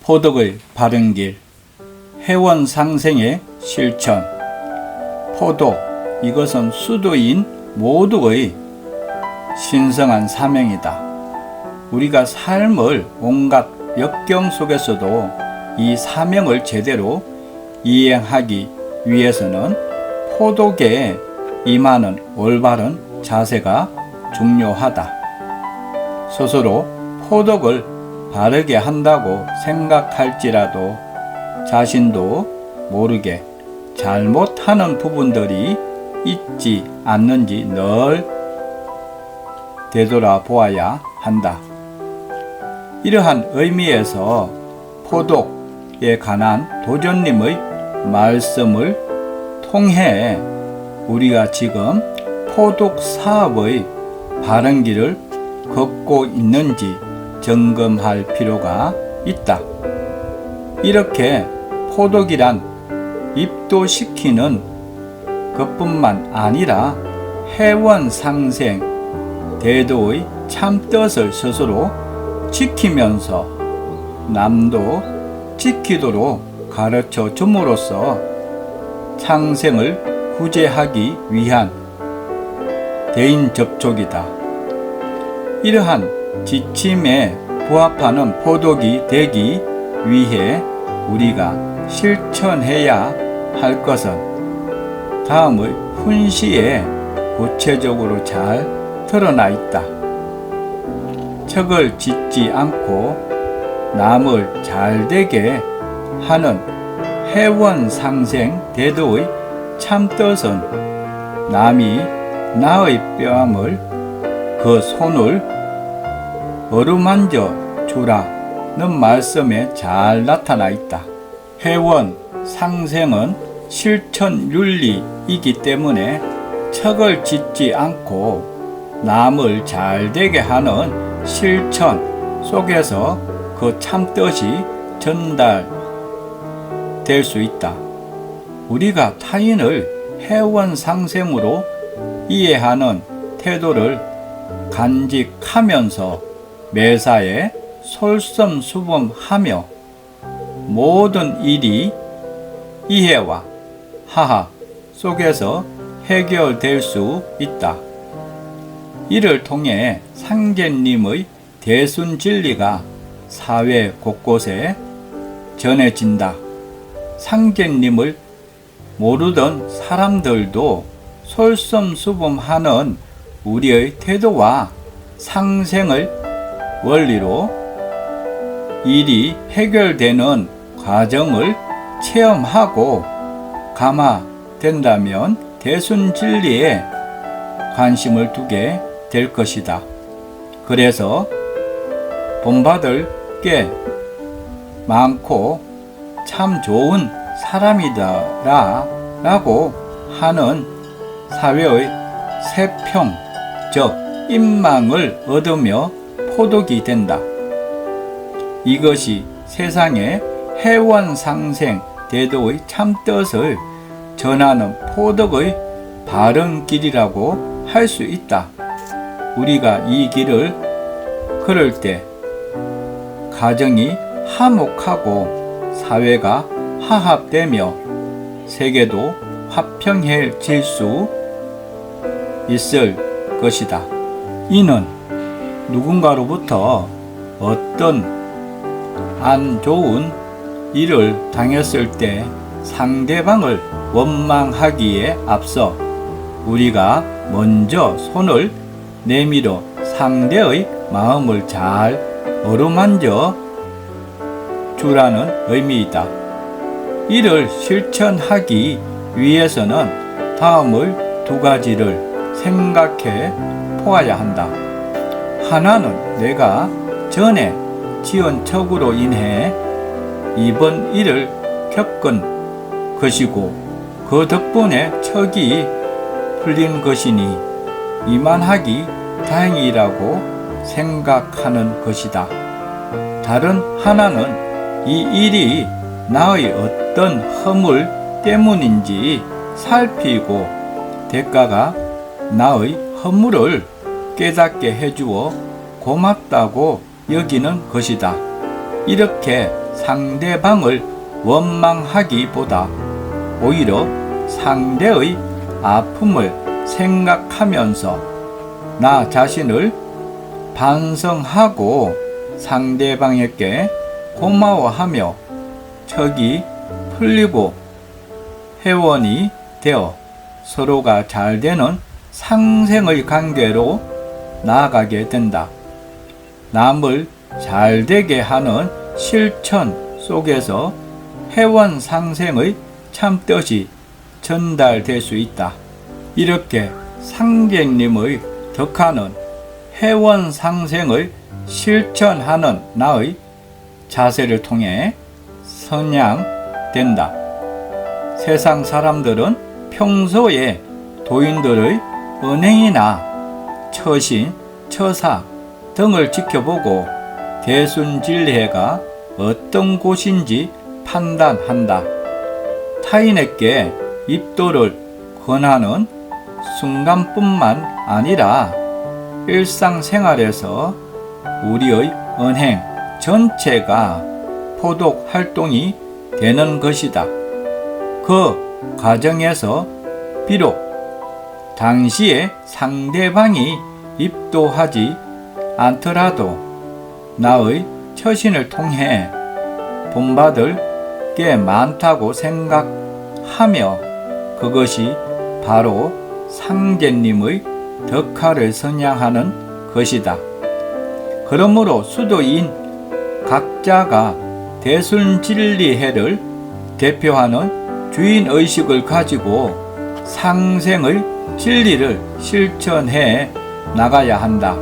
포덕의 바른 길, 회원 상생의 실천. 포덕, 이것은 수도인 모두의 신성한 사명이다. 우리가 삶을 온갖 역경 속에서도 이 사명을 제대로 이행하기 위해서는 포덕에 임하는 올바른 자세가 중요하다. 스스로 포덕을 바르게 한다고 생각할지라도 자신도 모르게 잘못하는 부분들이 있지 않는지 늘 되돌아보아야 한다. 이러한 의미에서 포덕에 관한 도련님의 말씀을 통해 우리가 지금 포덕 사업의 바른 길을 걷고 있는지 점검할 필요가 있다. 이렇게 포덕이란 입도시키는 것뿐만 아니라 회원 상생, 대도의 참뜻을 스스로 지키면서 남도 지키도록 가르쳐 줌으로써 창생을 구제하기 위한 대인 접촉이다. 이러한 지침에 부합하는 포덕이 되기 위해 우리가 실천해야 할 것은 다음의 훈시에 구체적으로 잘 드러나 있다. 척을 짓지 않고 남을 잘되게 하는 회원 상생 대도의 참뜻은 남이 나의 뺨을 그 손을 어루만져 주라는 말씀에 잘 나타나 있다. 회원 상생은 실천 윤리이기 때문에 척을 짓지 않고 남을 잘되게 하는 실천 속에서 그 참뜻이 전달될 수 있다. 우리가 타인을 회원 상생으로 이해하는 태도를 간직하면서 매사에 솔선수범하며 모든 일이 이해와 화합 속에서 해결될 수 있다. 이를 통해 상제님의 대순진리가 사회 곳곳에 전해진다. 상제님을 모르던 사람들도 솔선수범하는 우리의 태도와 상생을 원리로 일이 해결되는 과정을 체험하고 감화된다면 대순진리에 관심을 두게 될 것이다. 그래서 본받을 게 많고 참 좋은 사람이다 라고 하는 사회의 세평적 인망을 얻으며 포덕이 된다. 이것이 세상의 회원 상생 대도의 참뜻을 전하는 포덕의 바른 길이라고 할 수 있다. 우리가 이 길을 걸을 때 가정이 화목하고 사회가 화합되며 세계도 화평해질 수 있을 것이다. 이는 누군가로부터 어떤 안 좋은 일을 당했을 때 상대방을 원망하기에 앞서 우리가 먼저 손을 내밀어 상대의 마음을 잘 어루만져 주라는 의미이다. 이를 실천하기 위해서는 다음의 두 가지를 생각해 보아야 한다. 하나는 내가 전에 지은 척으로 인해 이번 일을 겪은 것이고 그 덕분에 척이 풀린 것이니 이만하기 다행이라고 생각하는 것이다. 다른 하나는 이 일이 나의 어떤 허물 때문인지 살피고 대가가 나의 허물을 깨닫게 해주어 고맙다고 여기는 것이다. 이렇게 상대방을 원망하기보다 오히려 상대의 아픔을 생각하면서 나 자신을 반성하고 상대방에게 고마워하며 척이 풀리고 회원이 되어 서로가 잘 되는 상생의 관계로 나아가게 된다. 남을 잘 되게 하는 실천 속에서 회원 상생의 참뜻이 전달될 수 있다. 이렇게 상제님의 덕화는 회원 상생을 실천하는 나의 자세를 통해 선양된다. 세상 사람들은 평소에 도인들의 언행이나 처신, 처사 등을 지켜보고 대순진리회가 어떤 곳인지 판단한다. 타인에게 입도를 권하는 순간뿐만 아니라 일상생활에서 우리의 언행 전체가 포독 활동이 되는 것이다. 그 과정에서 비록 당시에 상대방이 입도하지 않더라도 나의 처신을 통해 본받을 게 많다고 생각하며 그것이 바로 상제님의 덕화를 선양하는 것이다. 그러므로 수도인 각자가 대순진리회를 대표하는 주인의식을 가지고 상생의 진리를 실천해 나가야 한다.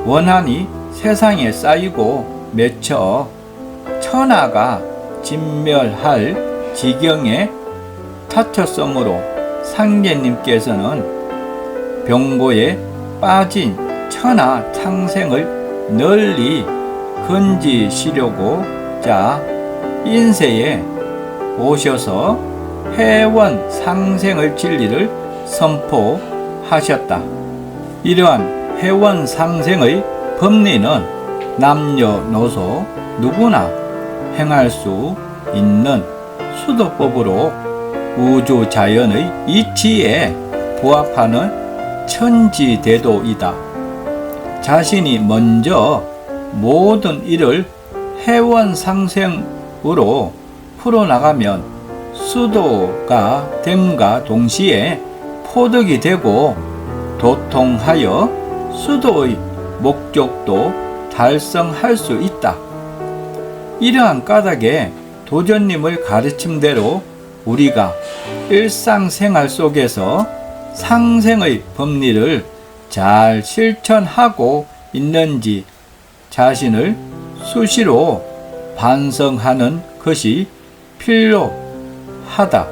원한이 세상에 쌓이고 맺혀 천하가 진멸할 지경에 다쳤으므로 상제님께서는 병고에 빠진 천하 창생을 널리 건지시려고자 인세에 오셔서 회원 상생의 진리를 선포하셨다. 이러한 회원 상생의 법리는 남녀노소 누구나 행할 수 있는 수도법으로 우주 자연의 이치에 부합하는 천지대도이다. 자신이 먼저 모든 일을 회원 상생으로 풀어나가면 수도가 됨과 동시에 포덕이 되고 도통하여 수도의 목적도 달성할 수 있다. 이러한 까닭에 도전님의 가르침대로 우리가 일상생활 속에서 상생의 법리를 잘 실천하고 있는지 자신을 수시로 반성하는 것이 필요하다.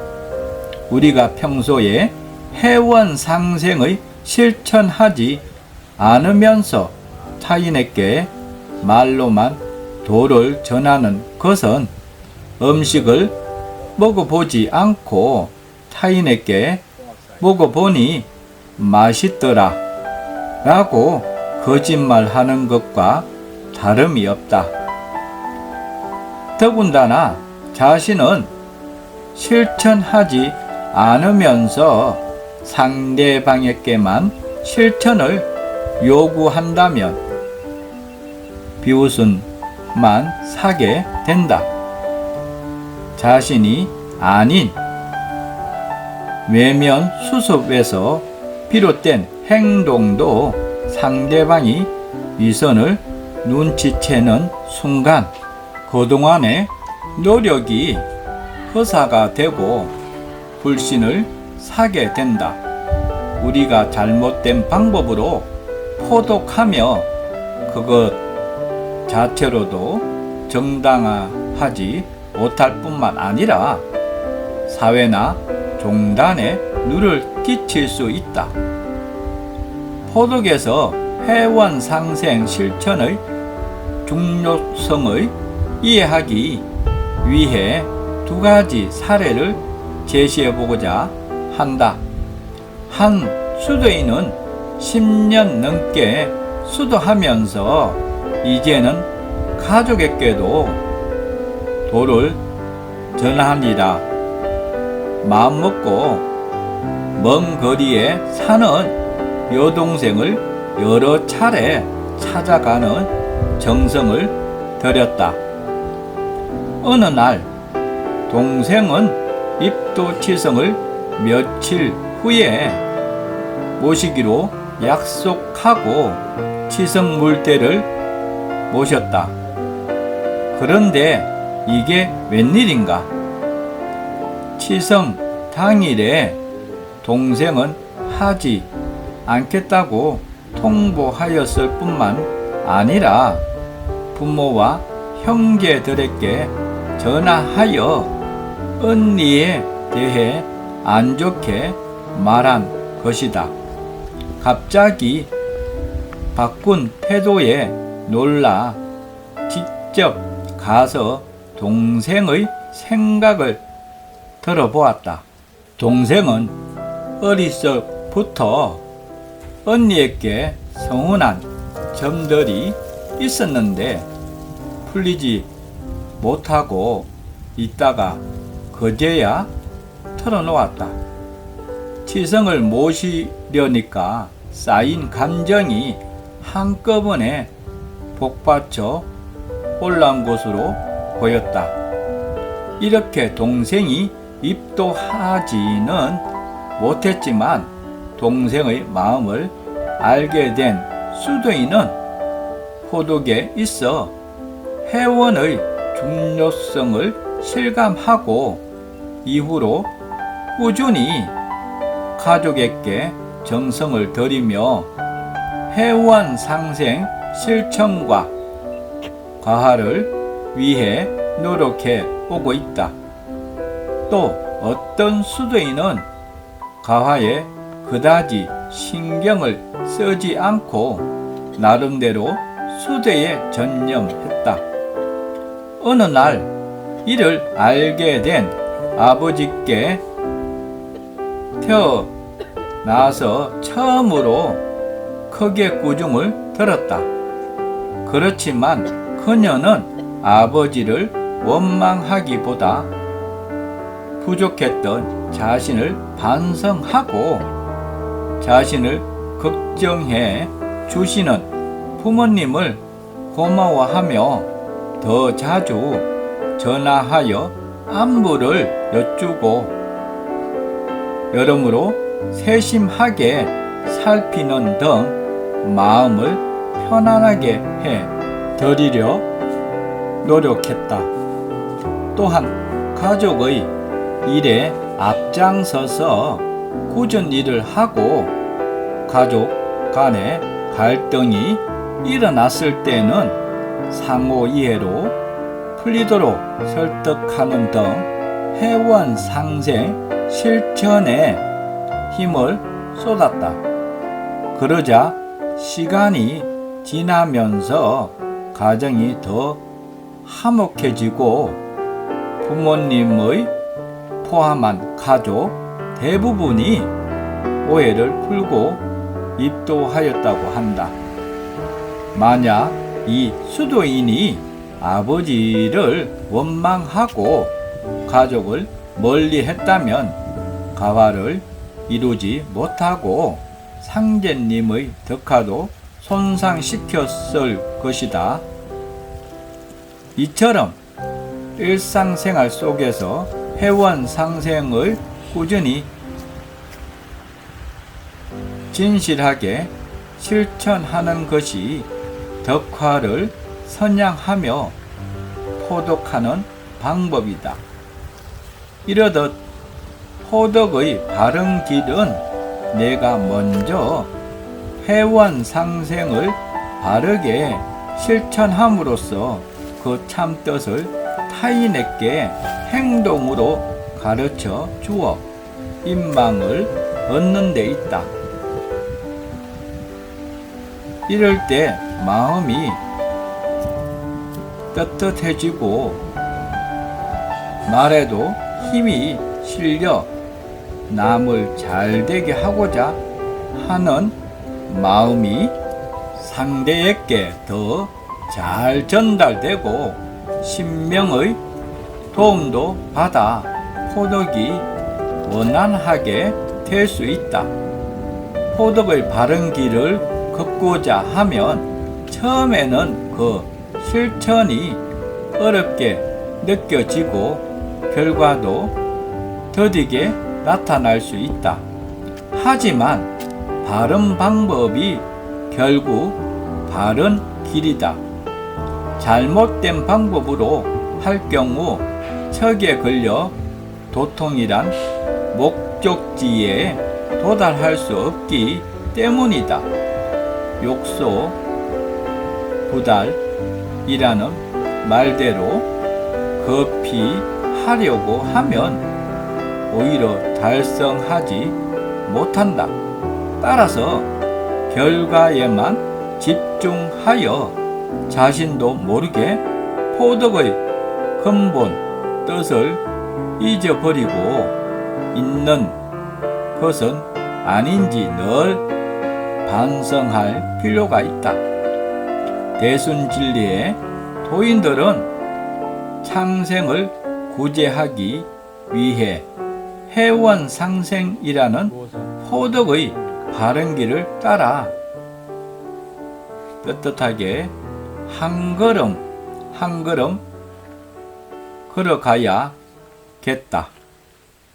우리가 평소에 회원 상생의 실천하지 않으면서 타인에게 말로만 도를 전하는 것은 음식을 먹어보지 않고 타인에게 먹어보니 맛있더라 라고 거짓말하는 것과 다름이 없다. 더군다나 자신은 실천하지 않으면서 상대방에게만 실천을 요구한다면 비웃음만 사게 된다. 자신이 아닌 외면 수습에서 비롯된 행동도 상대방이 위선을 눈치채는 순간 그동안의 노력이 허사가 되고 불신을 사게 된다. 우리가 잘못된 방법으로 포독하며 그것 자체로도 정당화하지 못할 뿐만 아니라 사회나 종단에 누를 끼칠 수 있다. 포독에서 회원 상생 실천의 중요성을 이해하기 위해 두 가지 사례를 제시해 보고자 한다. 한 수도인은 10년 넘게 수도하면서 이제는 가족에게도 도를 전하니라. 마음먹고 먼 거리에 사는 여동생을 여러 차례 찾아가는 정성을 들였다. 어느 날 동생은 입도치성을 며칠 후에 모시기로 약속하고 치성 물대를 모셨다. 그런데 이게 웬일인가? 치성 당일에 동생은 하지 않겠다고 통보하였을 뿐만 아니라 부모와 형제들에게 전화하여 언니에 대해 안 좋게 말한 것이다. 갑자기 바꾼 태도에 놀라 직접 가서 동생의 생각을 들어보았다. 동생은 어리석부터 언니에게 서운한 점들이 있었는데 풀리지 못하고 있다가 그제야 털어놓았다. 치성을 모시려니까 쌓인 감정이 한꺼번에 복받쳐 올라온 것으로 보였다. 이렇게 동생이 입도하지는 못했지만 동생의 마음을 알게 된 수도인은 포독에 있어 회원의 중요성을 실감하고 이후로 꾸준히 가족에게 정성을 들이며 회원 상생 실천과 가화를 위해 노력해 오고 있다. 또 어떤 수도인은 가화에 그다지 신경을 쓰지 않고 나름대로 수도에 전념했다. 어느 날 이를 알게 된 아버지께 태어나서 처음으로 크게 꾸중을 들었다. 그렇지만 그녀는 아버지를 원망하기보다 부족했던 자신을 반성하고 자신을 걱정해 주시는 부모님을 고마워하며 더 자주 전화하여 안부를 여쭈고 여러모로 세심하게 살피는 등 마음을 편안하게 해 드리려 노력했다. 또한 가족의 일에 앞장서서 굳은 일을 하고 가족 간에 갈등이 일어났을 때는 상호 이해로 풀리도록 설득하는 등 회원 상생 실천에 힘을 쏟았다. 그러자 시간이 지나면서 가정이 더 화목해지고 부모님의 포함한 가족 대부분이 오해를 풀고 입도하였다고 한다. 만약 이 수도인이 아버지를 원망하고 가족을 멀리 했다면 가화를 이루지 못하고 상제님의 덕화도 손상시켰을 것이다. 이처럼 일상생활 속에서 회원 상생을 꾸준히 진실하게 실천하는 것이 덕화를 선양하며 포독하는 방법이다. 이러듯 포독의 바른 길은 내가 먼저 회원 상생을 바르게 실천함으로써 그 참뜻을 타인에게 행동으로 가르쳐 주어 인망을 얻는 데 있다. 이럴 때 마음이 떳떳해지고 말에도 힘이 실려 남을 잘되게 하고자 하는 마음이 상대에게 더 잘 전달되고 신명의 도움도 받아 포덕이 원활하게 될 수 있다. 포덕의 바른 길을 걷고자 하면 처음에는 그 실천이 어렵게 느껴지고 결과도 더디게 나타날 수 있다. 하지만 바른 방법이 결국 바른 길이다. 잘못된 방법으로 할 경우 척에 걸려 도통이란 목적지에 도달할 수 없기 때문이다. 욕소, 부달이라는 말대로 급히 하려고 하면 오히려 달성하지 못한다. 따라서 결과에만 집중하여 자신도 모르게 포덕의 근본 뜻을 잊어버리고 있는 것은 아닌지 늘 반성할 필요가 있다. 대순진리의 도인들은 창생을 구제하기 위해 해원상생이라는 포덕의 바른 길을 따라 떳떳하게 한 걸음 한 걸음 걸어가야겠다.